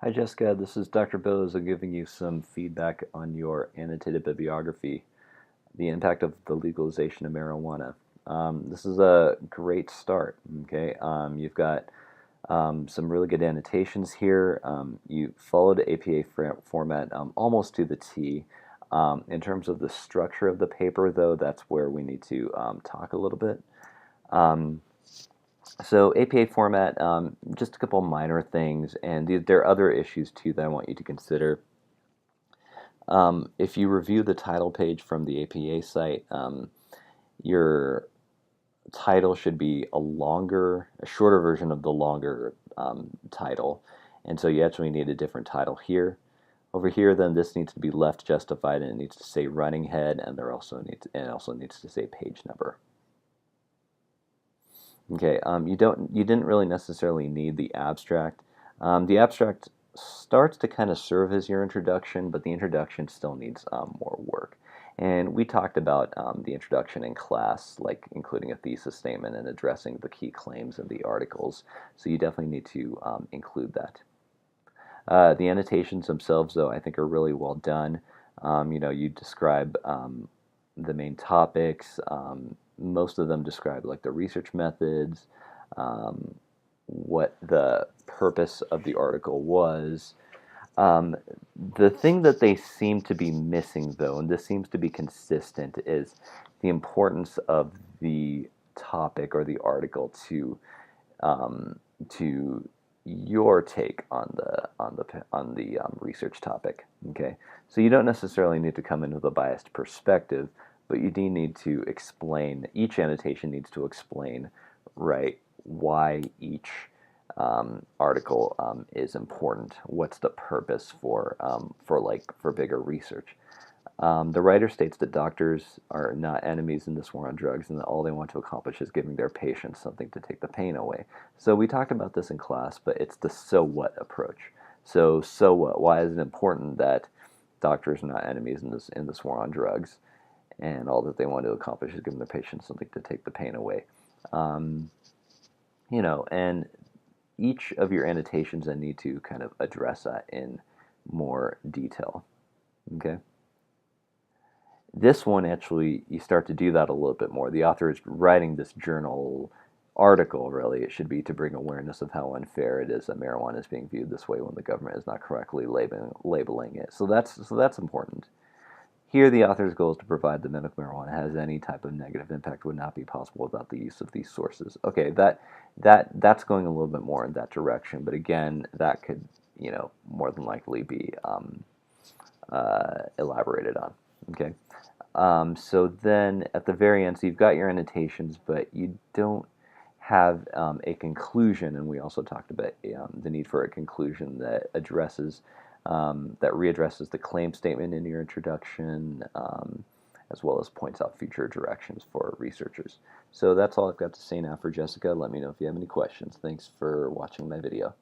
Hi Jessica, this is Dr. Bozo giving you some feedback on your annotated bibliography, the impact of the legalization of marijuana. This is a great start, okay? You've got some really good annotations here. You followed APA format almost to the T. In terms of the structure of the paper, though, that's where we need to talk a little bit. Um, so APA format, just a couple minor things, and there are other issues too that I want you to consider. If you review the title page from the APA site, your title should be a shorter version of the longer title, and so you actually need a different title here. Over here, then this needs to be left justified, and it needs to say running head, and it also needs to say page number. Okay, you didn't really necessarily need the abstract. The abstract starts to kind of serve as your introduction, but the introduction still needs more work. And we talked about the introduction in class, like including a thesis statement and addressing the key claims in the articles. So you definitely need to include that. The annotations themselves, though, I think are really well done. You describe the main topics. Most of them describe like the research methods, um, what the purpose of the article was. Um, the thing that they seem to be missing, though, and this seems to be consistent, is the importance of the topic or the article um, to your take on the research topic. Okay, so you don't necessarily need to come in with a biased perspective, but you do need to explain. Each annotation needs to explain, right, why each article is important. What's the purpose for bigger research? The writer states that doctors are not enemies in this war on drugs and that all they want to accomplish is giving their patients something to take the pain away. So we talked about this in class, but it's the so what approach. So what? Why is it important that doctors are not enemies in this war on drugs and all that they want to accomplish is giving their patients something to take the pain away? Um, and each of your annotations I need to kind of address that in more detail. Okay. This one, actually, you start to do that a little bit more. The author is writing this journal article, really. It should be to bring awareness of how unfair it is that marijuana is being viewed this way when the government is not correctly labeling it. So that's important. Here, the author's goal is to provide that medical marijuana has any type of negative impact would not be possible without the use of these sources. Okay, that's going a little bit more in that direction, but again, that could more than likely be elaborated on. Okay. So then at the very end, so you've got your annotations, but you don't have a conclusion, and we also talked about the need for a conclusion that readdresses the claim statement in your introduction, as well as points out future directions for researchers. So that's all I've got to say now for Jessica. Let me know if you have any questions. Thanks for watching my video.